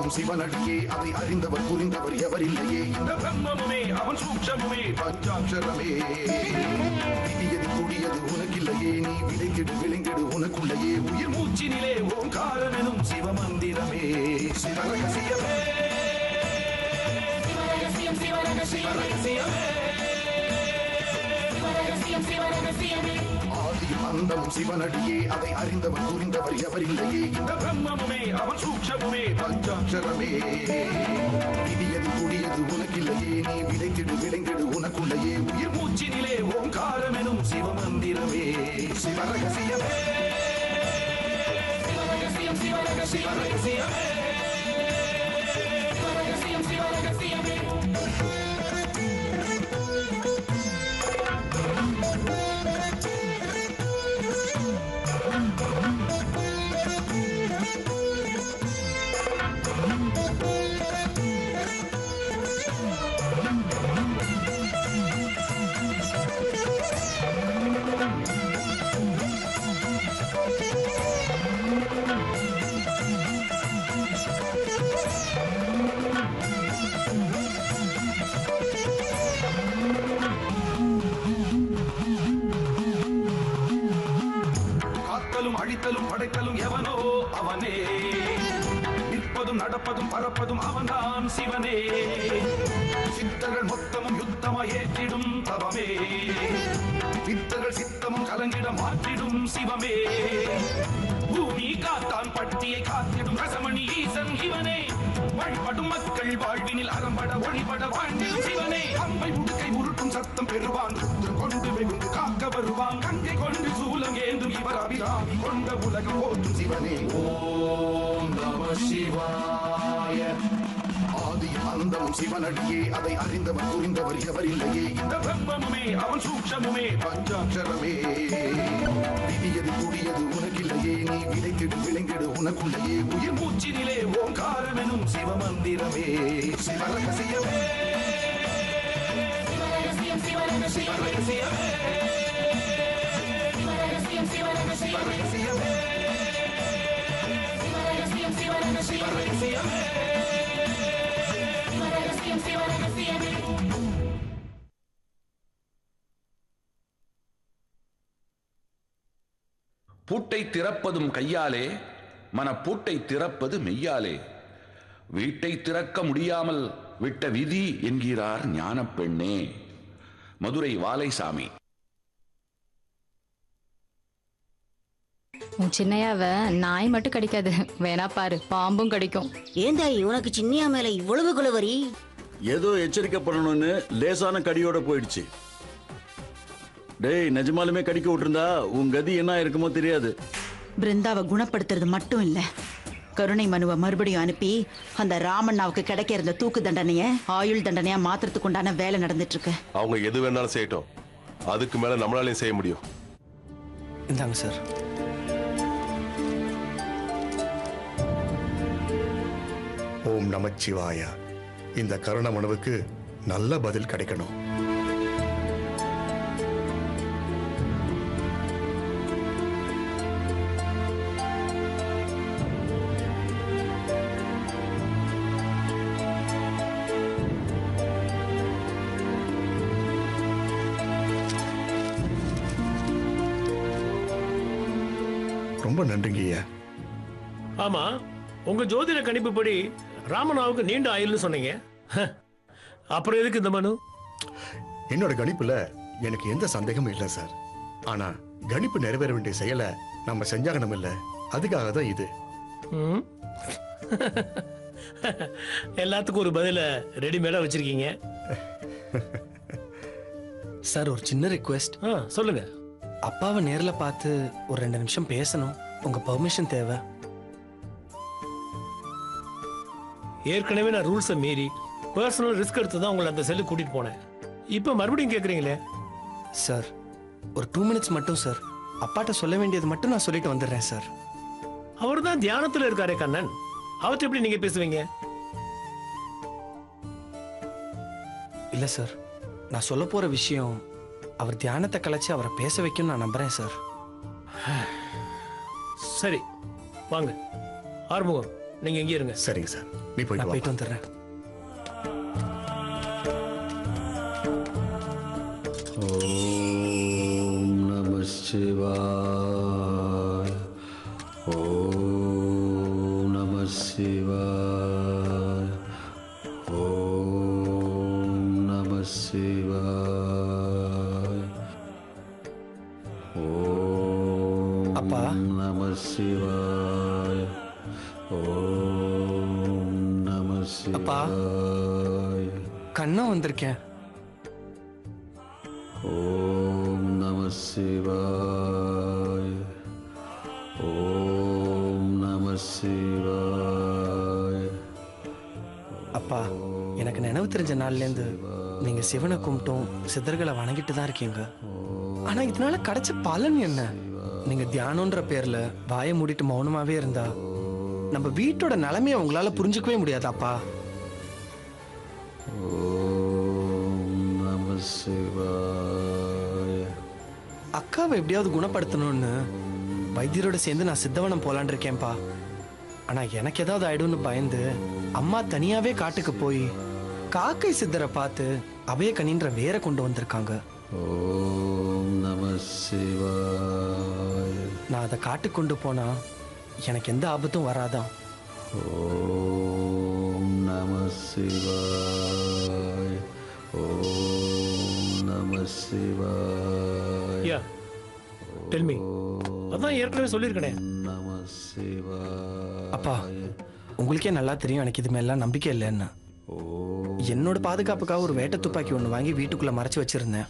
அந்தமும் சிவனடியே அதை அறிந்தவர் புரிந்தவர் எவரில்லையே இந்த பிரம்மமுமே அவன் சூக்ஷமுமே பஞ்சாட்சரமே விதியது கூடியது உனக்கில்லையே நீ விளைந்திடு விளைந்திடு உனக்குள்ளையே உயிர் மூச்சினிலே ஓங்காரம் எனும் சிவமந்திரமே சிவரகசியமே ஆதியும் அந்தமும் சிவனடியே அதை அறிந்தவர் புரிந்தவர் எவரில்லையே இந்த பிரம்மமுமே அவன் சூக்ஷமுமே பஞ்சாட்சரமே விதியது கூடியது உனக்கில்லையே நீ விளைந்திடு விளைந்திடு உனக்குள்ளையே உயிர் மூச்சினிலே ஓங்காரம் எனும் சிவமந்திரமே சிவரகசியமே சிவரகசியமே அழித்தலும் படைத்தலும் எவனோ அவனே நிற்பதும் நடப்பதும் பறப்பதும் அவன்தான் சிவனே சித்தர்கள் மொத்தமும் யுத்தமாய் ஏற்றிடும் தவமே சித்தர்கள் சித்தமும் கலங்கிட மாற்றிடும் சிவமே பூமி காத்தான் பட்டியை காத்திடும் ரசமணி ஈசன் இவனே வழிபடும் மக்கள் வாழ்வினில் அறம்பட ஒளிபட வாழ்ந்திடும் சிவனே அம்பை முடுக்கை உருட்டும் சத்தம் பெறுவான் கொண்டு வெகுண்டு காக்க வருவான் கங்கை கொண்டு சூலம் ஏந்தும் இவர் அபிராமி கொண்ட உலகம் போற்றும் சிவனே ஓம் நம சிவாய ஆதியும் அந்தமும் சிவனடியே அதை அறிந்தவர் புரிந்தவர் எவரில்லையே இந்த பிரம்மமுமே அவன் சூக்ஷமுமே பஞ்சாட்சரமே விதியது கூடியது உனக்கில்லையே நீ விளைந்திடு விளைந்திடு உனக்குள்ளையே உயிர் மூச்சினிலே ஓங்காரம் எனும் சிவமந்திரமே சிவரகசியமே சிவரகசியமே சிவரகசியமே சிவரகசியமே பூட்டை திறப்பதும் கையாலே மனப்பூட்டை திறப்பது மெய்யாலே வீட்டை திறக்க முடியாமல் விட்ட விதி என்கிறார் ஞான பெண்ணே. மதுரை வாலைசாமி. உன் சின்னையாவ நாய் மட்டும் கடிக்காது, வேணா பாரு பாம்பும் கடிக்கும். ஏந்தாய் உனக்கு சின்னையா மேல இவ்வளவு குலவரி? ஏதோ எச்சரிக்கை பண்ணணும்னு லேசான கடியோட போயிடுச்சு. டேய், நிஜமாலுமே கடிக்க விட்டுருந்தா உன் கதி என்ன இருக்குமோ தெரியாது. பிருந்தாவை குணப்படுத்துறது மட்டும் இல்ல, கருணை மனுவை மறுபடியும் அனுப்பி அந்த ராமண்ணாவுக்கு கிடைக்க இருந்த தூக்கு தண்டனைய ஆயுள் தண்டனையா மாத்திரத்துக்கு உண்டான வேலை நடந்துட்டு இருக்கு. அவங்க எது வேணாலும் செய்யட்டும், அதுக்கு மேல நம்மளாலையும் செய்ய முடியும். இந்தாங்க சார். ஓம் நமச்சிவாய. இந்த கருண மனுவுக்கு நல்ல பதில் கிடைக்கணும். ரொம்ப நன்றிங்க. ஆமா, உங்க ஜோதிட கணிப்புப்படி ராமனாவுக்கு நீண்ட ஆயுள்னு சொன்னீங்க. அப்புறம் எதுக்கு இந்த மனு? என்னோட கணிப்புல எனக்கு எந்த சந்தேகமும் இல்லை சார். ஆனா கணிப்பு நிறைவேற வேண்டிய செயலை நம்ம செஞ்சாகணும் இல்ல, அதுக்காக தான் இது. எல்லாத்துக்கும் ஒரு பதில ரெடிமேடா வச்சிருக்கீங்க. சார், ஒரு சின்ன ரிக்வெஸ்ட். சொல்லுங்க. அப்பாவை நேர்ல பார்த்து ஒரு 2 நிமிஷம் பேசணும். உங்க பெர்மிஷன் தேவை. ஏற்கனவே நான் ரூல்ஸை மீறி பர்சனல் ரிஸ்க் எடுத்து தான் உங்களை அந்த செல்லு கூட்டிட்டு போனேன். இப்போ மறுபடியும் கேட்குறீங்களே. சார், ஒரு 2 மினிட்ஸ் மட்டும் சார். அப்பாட்ட சொல்ல வேண்டியது மட்டும் நான் சொல்லிட்டு வந்துடுறேன் சார். அவர் தான் தியானத்தில் இருக்காரே கண்ணன், அவர்கிட்ட எப்படி நீங்க பேசுவீங்க? இல்ல சார், நான் சொல்ல போற விஷயம் அவர் தியானத்தை கலைச்சு அவரை பேச வைக்கும் நான் நம்புறேன் சார். சரி, வாங்க. ஆறுமுகம், நீங்க எங்கே இருங்க. சரிங்க சார், நீ நான் போயிட்டு போயிட்டு வா. வந்துடுறேன். ஓம் நம சிவாய. ஓம் நம சிவாய. ஓம் நம சிவாய. ஓம் அப்பா. நம சிவாய. ஓம் நம அப்பா. சிவாய. கண்ணா வந்திருக்கேன். ஓம் நம சிவாய. ஓம் நம சிவாய. அப்பா, எனக்கு நினைவு தெரிஞ்ச நாள்லேருந்து நீங்க சிவனை கும்பிட்டும் சித்தர்களை வணங்கிட்டு தான் இருக்கீங்க. ஆனா இதனால கிடைச்ச பலன் என்ன? நீங்க தியானம்ன்ற பேர்ல வாயை மூடிட்டு மௌனமாவே இருந்தா நம்ம வீட்டோட நிலைமையை உங்களால புரிஞ்சுக்கவே முடியாதாப்பா? ஓம் நம சிவாய. அக்காவை எப்படியாவது குணப்படுத்தணும்னு வைத்தியரோட சேர்ந்து நான் சித்தவனம் போலான் இருக்கேன்ப்பா. ஆனா எனக்கு ஏதாவது ஆயிடும்னு பயந்து அம்மா தனியாவே காட்டுக்கு போய் காக்கை சித்தரை பார்த்து அபயக்கனின்ற வேற கொண்டு வந்திருக்காங்க. ஓம் நம சிவாய. நான் அதை காட்டுக்கு கொண்டு போனா எனக்கு எந்த ஆபத்தும் வராதான். ஓம் நம சிவாய. ஓம் நம சிவாய. யா டெல் மீ. அதான் ஏற்கனவே சொல்லியிருக்கனே. நம சிவாய. அப்பா, உங்களுக்கே நல்லா தெரியும் எனக்கு இது மேலாம் நம்பிக்கை இல்லைன்னு. என்னோட பாதுகாப்புக்காக ஒரு வேட்டை துப்பாக்கி ஒன்று வாங்கி வீட்டுக்குள்ள மறைச்சு வச்சிருந்தேன்.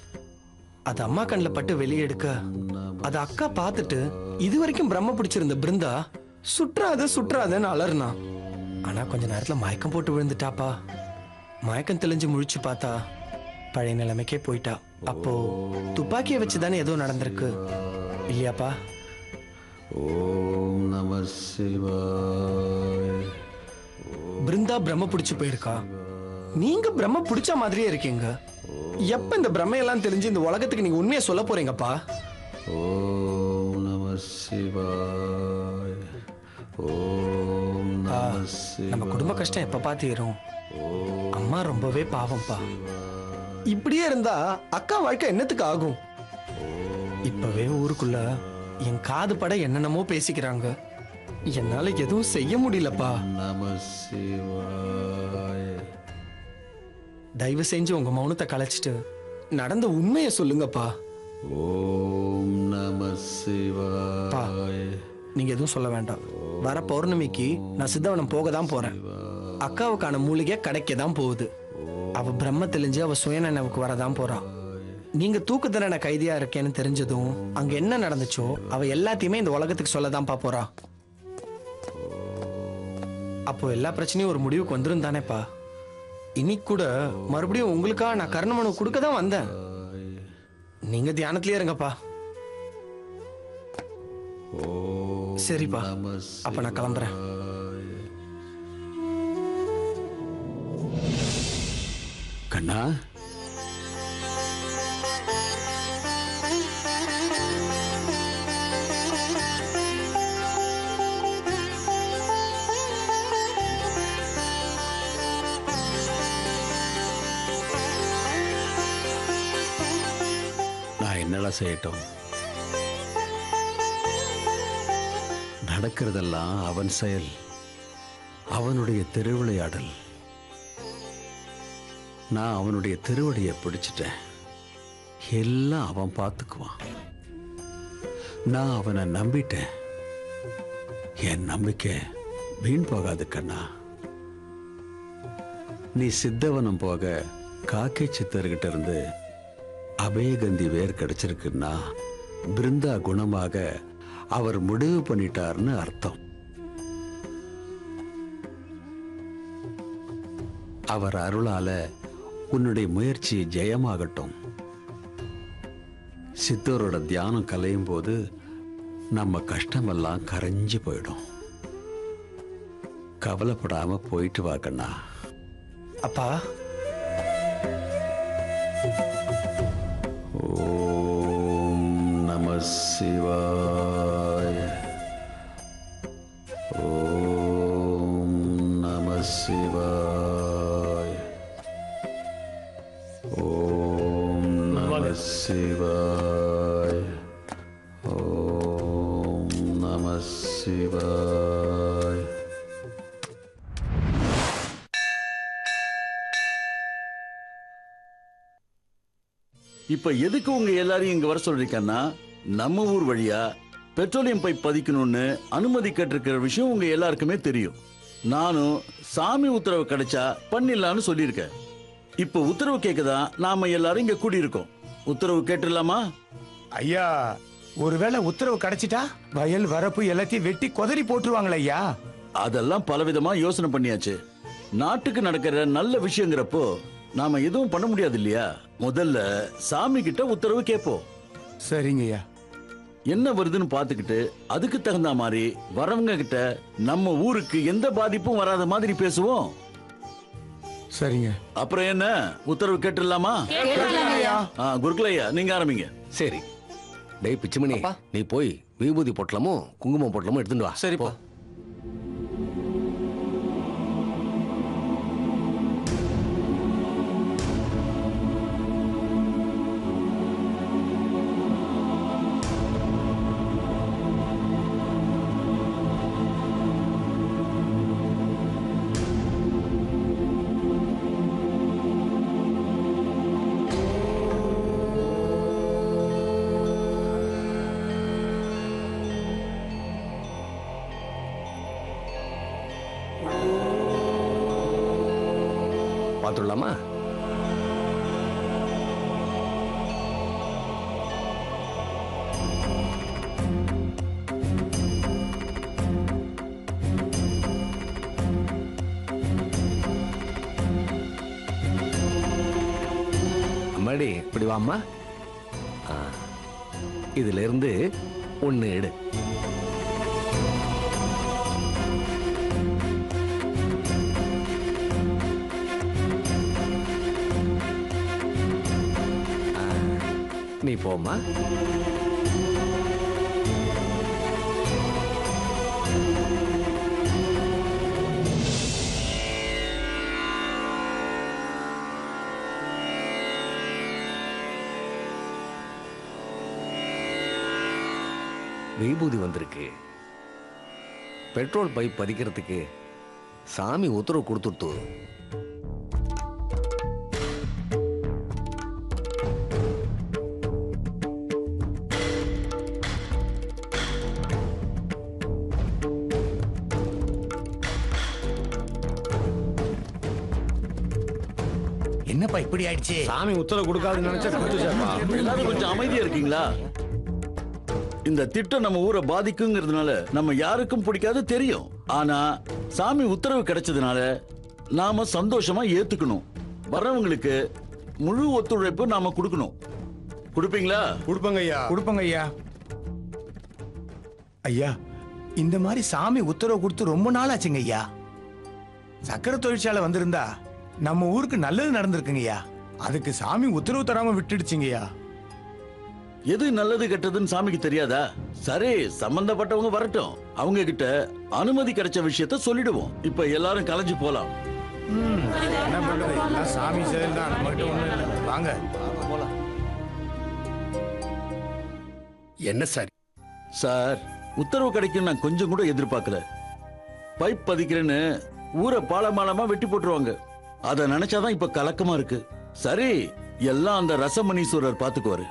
அது அம்மா கண்ணில் பட்டு வெளியே எடுக்க அது அக்கா பார்த்துட்டு இது வரைக்கும் பிரம்ம பிடிச்சிருந்த பிருந்தா சுற்றாதுன்னு அலர்னா. ஆனா கொஞ்ச நேரத்துல மயக்கம் போட்டு விழுந்துட்டாப்பா. மயக்கம் தெளிஞ்சு முழிச்சு பார்த்தா பழைய நிலைமைக்கே போயிட்டா. அப்போ துப்பாக்கியை வச்சுதானே ஏதோ நடந்திருக்கு இல்லையாப்பா? ஓம் நம சிவாய. பிருந்தா பிரம்ம பிடிச்சு போயிருக்கா. நீங்க பிரம்ம பிடிச்ச மாதிரியே இருக்கீங்க. எப்ப இந்த பிரம்மையெல்லாம் தெரிஞ்சு இந்த உலகத்துக்கு நீங்க உண்மையை சொல்ல போறீங்கப்பா? ஓம் நம சிவாய. ஓம் நம சிவாய. நம்ம குடும்ப கஷ்டம் எப்ப பாத்தீரும்? அம்மா ரொம்பவே பாவம்ப்பா. இப்படியே இருந்தா அக்கா வாழ்க்கை என்னத்துக்கு ஆகும்? இப்பவே ஊருக்குள்ள என் காது பட என்னென்னமோ பேசிக்கிறாங்க. என்னால எதுவும் செய்ய முடியலப்பா. நம சிவாய. தயவு செஞ்சு உங்க மௌனத்தை கலைச்சிட்டு நடந்த உண்மையை சொல்லுங்கப்பா. ஓம் நம பா, சிவாய. நீங்க எதுவும் சொல்ல வேண்டாம். வர பௌர்ணமிக்கு நான் சித்தவனம் போக தான் போறேன். அக்காவுக்கான மூலிகை கிடைக்க தான் போகுது. அவ பிரம்ம தெளிஞ்சு அவ சுயநினைவுக்கு வரதான் போறா. நீங்க தூக்கு தண்டனை கைதியா இருக்கேன்னு தெரிஞ்சதும் அங்க என்ன நடந்துச்சோ அவ எல்லாத்தையுமே இந்த உலகத்துக்கு சொல்லதான்ப்பா போறா. அப்போ எல்லா பிரச்சனையும் ஒரு முடிவுக்கு வந்துரும் தானேப்பா? இன்னைக்கு கூட மறுபடியும் உங்களுக்கா நான் கர்ணமனு கொடுக்க தான் வந்தேன். நீங்க தியானத்திலே இருங்கப்பா. சரிப்பா, அப்ப நான் கிளம்புறேன். கண்ணா, நான் என்னடா செய்யட்டும்? நடக்கிறதெல்லாம் அவன் செயல், அவனுடைய திருவிளையாடல். நான் அவனுடைய திருவடியை பிடிச்சிட்டேன். எல்லாம் அவன் பார்த்துக்குவான். நான் அவனை நம்பிட்டேன். என் நம்பிக்கை வீண் போகாது கண்ணா. நீ சித்தவனம் போக காக்கை சித்தர்கிட்ட இருந்து அபயகந்தி வேர் கிடைச்சிருக்குன்னா பிருந்தா குணமாக அவர் முடிவு பண்ணிட்டார்னு அர்த்தம். அவர் அருளால உன்னுடைய முயற்சி ஜெயமாகட்டும். சித்தரோட தியானம் கலையும் போது நம்ம கஷ்டமெல்லாம் கரைஞ்சு போயிடும். கவலைப்படாம போயிட்டு வா கண்ணா. அப்பா, ஓம் நம சிவாய. ஓம் ஓம் நம சிவாய். ஓம் நம சிவாய். இப்ப எதுக்கு உங்க எல்லாரையும் இங்க வர சொல்றீங்கன்னா, நம்ம ஊர் வழியா பெட்ரோலியம் பைப் பதிக்கணும்னு அனுமதி கேட்டிருக்கிற விஷயம் உங்க எல்லாருக்குமே தெரியும். நானும் சாமி உத்தரவு கிடைச்சா பண்ணிடலான்னு சொல்லியிருக்கேன். இப்ப உத்தரவு கேட்கதான் நாம எல்லாரும் இங்க கூடியிருக்கோம். உத்தரவு கேட்டுடலாமா? ஐயா, ஒருவேளை உத்தரவு கிடைச்சிட்டா வயல் வரப்பு எல்லாத்தையும் வெட்டி கொதறி போட்டுருவாங்களே ஐயா. அதெல்லாம் பலவிதமா யோசனை பண்ணியாச்சு. நாட்டுக்கு நடக்கிற நல்ல விஷயங்கிறப்போ நாம எதுவும் பண்ண முடியாது இல்லையா? முதல்ல சாமி கிட்ட உத்தரவு கேட்போம். சரிங்க ஐயா. என்ன வருதுன்னு பாத்துக்கிட்டு அதுக்கு தகுந்த மாதிரி வரவங்க கிட்ட நம்ம ஊருக்கு எந்த பாதிப்பும் வராத மாதிரி பேசுவோம். சரிங்க. அப்புறம் என்ன, உத்தரவு கேட்டுடலாமா? குருகுலையா, நீங்க ஆரம்பிங்க. சரி. டேய் பிச்சுமணி, நீ போய் விபூதி பொட்டலமும் குங்குமம் பொட்டலமும் எடுத்துட்டு வா. சரிப்பா. பாத்துடலாமா? அம்மாடி இப்படி வாம்மா. இதுல இருந்து ஒன்னு எடு. நீ போமா. விபூதி வந்திருக்கு. பெட்ரோல் பைப் பதிக்கிறதுக்கு சாமி உத்தரவு கொடுத்துட்டு. என்னப்பா இப்படி ஆயிடுச்சு? சாமி உத்தரவு கொடுக்காதுன்னு நினைச்சா எல்லாரும் கொஞ்சம் அமைதியா இருக்கீங்களா? இந்த திட்டம் நம்ம ஊரை பாதிக்குங்கிறதுனால நம்ம யாருக்கும் பிடிக்காது தெரியும். ஆனா சாமி உத்தரவு கிடைச்சதுனால நாம சந்தோஷமா ஏத்துக்கணும். வர்றவங்களுக்கு முழு ஒத்துழைப்பு நாம கொடுக்கணும். கொடுப்பீங்களா? கொடுப்பங்க ஐயா. கொடுப்பங்க ஐயா. ஐயா, இந்த மாதிரி சாமி உத்தரவு கொடுத்து ரொம்ப நாள் ஆச்சுங்க ஐயா. சக்கரை தொழிற்சாலை வந்திருந்தா நம்ம ஊருக்கு நல்லது நடந்திருக்குங்க ஐயா. அதுக்கு சாமி உத்தரவு தராம விட்டுடுச்சுங்கய்யா. எது நல்லது கெட்டதுன்னு சாமிக்கு தெரியாதா? சரி, சம்பந்தப்பட்டவங்க வரட்டும். அவங்க கிட்ட அனுமதி கிடைச்ச விஷயத்த சொல்லிடுவோம். இப்ப எல்லாரும் கலைஞ்சு போலாம். என்ன பண்றது? எல்லாம் சாமி செயல் தான், நம்மகிட்ட ஒண்ணும் இல்லை. வாங்க போலாம். என்ன சார்? சார், உத்தரவு கிடைக்கும் நான் கொஞ்சம் கூட எதிர்பார்க்கல. பைப் பதிக்கிறேன்னு ஊரை பாலமாலமா வெட்டி போட்டுருவாங்க. அதை நினைச்சாதான் இப்ப கலக்கமா இருக்கு. சரி, எல்லாம் அந்த ரசமணீஸ்வரர் பாத்துக்குவாரு.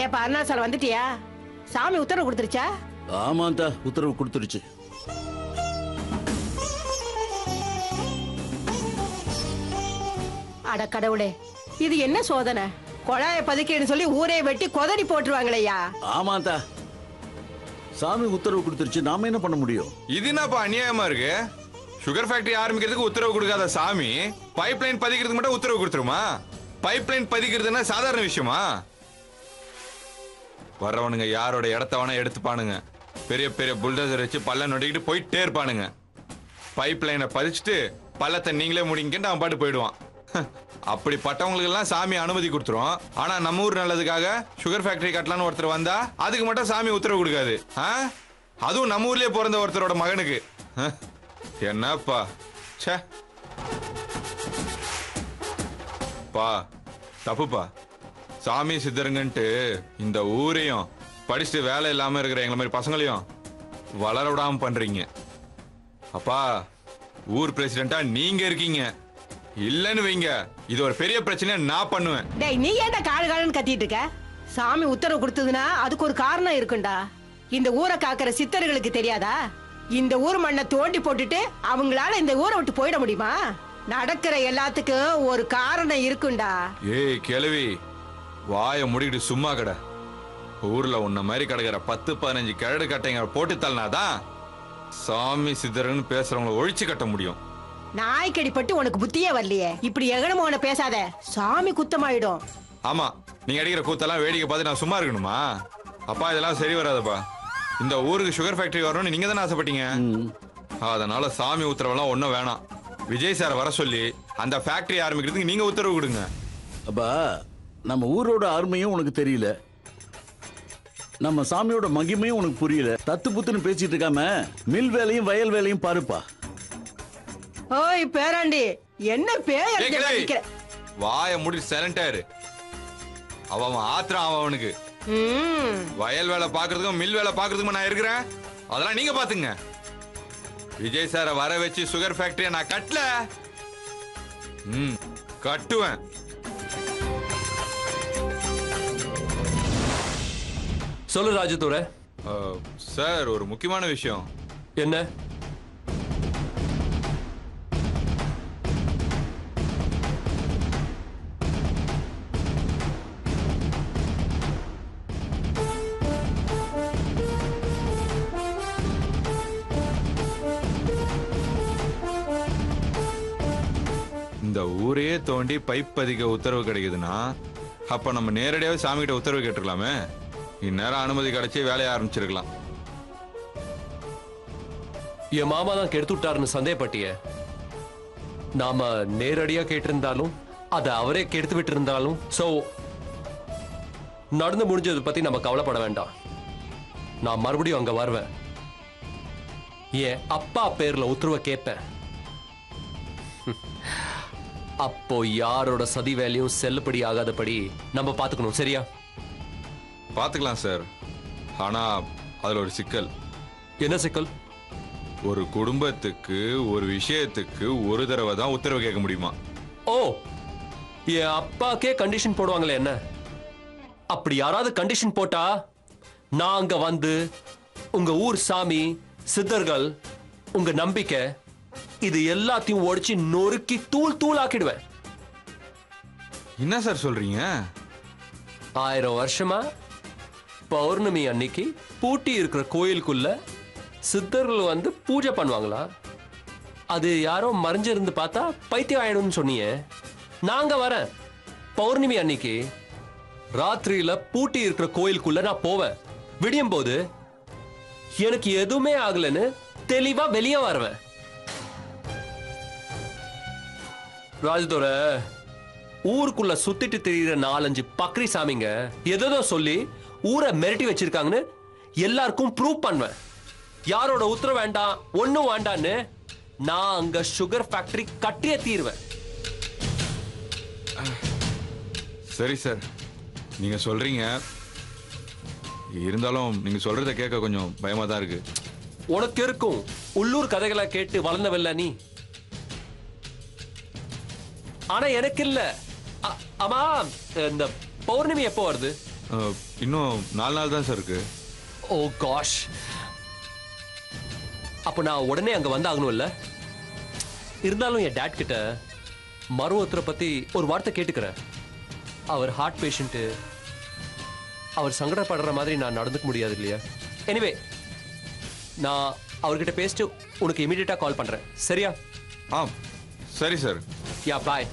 ஏப்பா அருணாசலம் வந்துட்டியா? சாமி உத்தரவு கொடுத்துருச்சா? ஆமாந்தா, உத்தரவு கொடுத்துருச்சு. அட கடவுளே, இது என்ன சோதனை? குழாய பதிக்கன்னு சொல்லி ஊரே வெட்டி கொதறி போட்டுருவாங்களையா? ஆமாந்தா, சாமி உத்தரவு கொடுத்துருச்சு. நாம என்ன பண்ண முடியும்? இது என்னப்பா அநியாயமா இருக்கு? சுகர் ஃபேக்டரி ஆரம்பிக்கிறதுக்கு உத்தரவு கொடுக்காத சாமி பைப் லைன் பதிக்கிறதுக்கு மட்டும் உத்தரவு கொடுத்துருமா? பைப் லைன் பதிக்கிறதுனா சாதாரண விஷயமா? வர்றவனுங்க யாரோட இடத்த வேணா எடுத்துப்பானுங்க. பெரிய பெரிய புல்டோசர் வச்சு பல்ல நொட்டிக்கிட்டு போயிட்டே இருப்பானுங்க. பைப் லைனை பதிச்சுட்டு பள்ளத்தை நீங்களே முடிங்கன்னு அவன் பாட்டு போயிடுவான். அப்படிப்பட்டவங்களுக்கு எல்லாம் சாமி அனுமதி கொடுத்துரும். ஆனா நம்ம ஊர் நல்லதுக்காக சுகர் ஃபேக்டரி கட்டலான்னு ஒருத்தர் வந்தா அதுக்கு மட்டும் சாமி உத்தரவு கொடுக்காது. அதுவும் நம்ம ஊர்லயே பிறந்த ஒருத்தரோட மகனுக்கு. என்னப்பா ச்சே பா தப்புப்பா. சாமி சித்தருங்கன்ட்டு இந்த ஊரையும் படிச்சுட்டு வேலை இல்லாம இருக்கிற எங்களை மாதிரி பசங்களையும் வளர விடாம பண்றீங்க. அப்பா ஊர் பிரசிடென்டா நீங்க இருக்கீங்க. இல்லன்னு வைங்க, இது ஒரு பெரிய பிரச்சனையா நான் பண்ணுவேன். டேய் நீ ஏன்டா காடு காடுன்னு கத்திட்டு இருக்க? சாமி உத்தரவு கொடுத்ததுன்னா அதுக்கு ஒரு காரணம் இருக்குண்டா. இந்த ஊரை காக்கிற சித்தர்களுக்கு தெரியாதா? இந்த ஊர் மண்ணை தோண்டி போட்டுட்டு அவங்களால இந்த ஊரை விட்டு போயிட முடியுமா? நடக்கிற எல்லாத்துக்கும் ஒரு காரணம் இருக்குண்டா. ஏய் கிழவி, வாய முடிக்கிட்டு சும்மா கடை. ஊர்ல உன்ன மாதிரி கிடக்கிற 10-15 கிழடு கட்டைங்க போட்டு தள்ளினாதான் சாமி சித்தர்னு பேசுறவங்களை ஒழிச்சு கட்ட முடியும். நாய்க்கடி பட்டு உனக்கு புத்தியே வரலையே. இப்படி எகனமோன பேசாத, சாமி குத்தமாயிடும். ஆமா, நீங்க அடிக்கிற கூத்தெல்லாம் வேடிக்கை பார்த்து நான் சும்மா இருக்கணுமா? அப்பா இதெல்லாம் சரி வராதப்பா. இந்த ஊருக்கு சுகர் ஃபேக்டரி வரணும்னு நீங்க தானே ஆசைப்பட்டீங்க. அதனால சாமி உத்தரவெல்லாம் ஒன்றும் வேணாம். விஜய் சார் வர சொல்லி அந்த ஃபேக்டரி ஆரம்பிக்கிறதுக்கு நீங்க உத்தரவு கொடுங்க. அப்பா நம்ம ஊரோட அருமையும் உனக்கு தெரியல, நம்ம சாமியோட மகிமையும் உனக்கு புரியல. தத்து புத்துன்னு பேசிட்டு இருக்காம மில் வேலையும் வயல் வேலையும் பாருப்பா. ஓய் பேராண்டி, என்ன பேர்? வாய முடி சைலண்டாரு. அவன் ஆத்திரம் அவனுக்கு. வயல் வேலை பாக்குறதுக்கும் மில் வேலை பாக்குறதுக்கும் நான் இருக்கிறேன். அதெல்லாம் நீங்க பாத்துங்க. விஜய் சார வர வச்சு சுகர் ஃபேக்டரிய நான் கட்டல, கட்டுவேன். சொல்லு ராஜதுரை. சார் ஒரு முக்கியமான விஷயம். என்ன? இந்த ஊரையே தோண்டி பைப் பதிக்க உத்தரவு கிடைக்குதுன்னா அப்ப நம்ம நேரடியாவே சாமி கிட்ட உத்தரவு கேட்டுக்கலாமே. இந்நேரம் அனுமதி கிடைச்சி வேலைய ஆரம்பிச்சிருக்கலாம். என் மாமா தான் கெடுத்து விட்டாருன்னு சந்தேகப்பட்டிய. நாம நேரடியா கேட்டிருந்தாலும் அதை அவரே கெடுத்து விட்டு இருந்தாலும் சோ நடந்து முடிஞ்சதை பத்தி நம்ம கவலைப்பட வேண்டாம். நான் மறுபடியும் அங்க வருவேன். என் அப்பா பேர்ல உத்தரவை கேட்பேன். அப்போ யாரோட சதி வேலையும் செல்லுபடி ஆகாதபடி நம்ம பாத்துக்கணும். சரியா? பாத்துக்கலாம் சார். ஆனா அதுல ஒரு சிக்கல். என்ன சிக்கல்? ஒரு குடும்பத்துக்கு ஒரு விஷயத்துக்கு ஒரு தடவை தான் உத்தரவு கேட்க முடியுமா? ஓ, என் அப்பாக்கே கண்டிஷன் போடுவாங்களே என்ன? அப்படி யாராவது கண்டிஷன் போட்டா நான் அங்க வந்து உங்க ஊர் சாமி சித்தர்கள் உங்க நம்பிக்கை இது எல்லாத்தையும் ஒடிச்சு நொறுக்கி தூள் தூள் ஆக்கிடுவேன். என்ன சார் சொல்றீங்க? 1000 வருஷமா பௌர்ணமி அன்னைக்கு பூட்டி இருக்கிற கோயிலுக்குள்ள சித்தர்கள் வந்து பூஜை பண்ணுவாங்களா? அது யாரோ மறைஞ்சிருந்து பார்த்தா பைத்தியம் ஆயிடும்னு சொன்னீங்க. நாங்க வரேன். பௌர்ணமி அன்னைக்கு ராத்திரியில பூட்டி இருக்கிற கோயிலுக்குள்ள நான் போவேன். விடியும் போது எனக்கு எதுவுமே ஆகலன்னு தெளிவா வெளியே வருவேன். ராஜதுரை, ஊருக்குள்ள சுத்திட்டு தெரியுற 4-5 பக்ரி சாமிங்க ஏதோ சொல்லி ஊரை மிரட்டி வச்சிருக்காங்கன்னு எல்லாருக்கும் ப்ரூவ் பண்ணுவேன். யாரோட உத்தரவு வேண்டாம், ஒண்ணும் வேண்டான்னு நான் அங்க சுகர் ஃபேக்டரி கட்டியே தீருவேன். சரி சார், நீங்க சொல்றீங்க. இருந்தாலும் நீங்க சொல்றத கேட்க கொஞ்சம் பயமா தான் இருக்கு. உனக்கு இருக்கும். உள்ளூர் கதைகளை கேட்டு வளர்ந்தவில்ல நீ. ஆனா எனக்கு இல்ல. ஆமா, இந்த பௌர்ணமி எப்போ வருது? இன்னும் 4 நாள் தான் சார் இருக்கு. ஓ காஷ், அப்ப நான் உடனே அங்க வந்தாகணும் இல்ல? இருந்தாலும் என் டாட் கிட்ட மருவத்தரை பத்தி ஒரு வார்த்தை கேட்டுக்கிறேன். அவர் ஹார்ட் பேஷண்ட். அவர் சங்கடப்படுற மாதிரி நான் நடந்துக்க முடியாது இல்லையா? எனிவே, நான் அவர்கிட்ட பேசிட்டு உனக்கு இமீடியட்டா கால் பண்றேன். சரியா? சரி சார். யா, பாய்.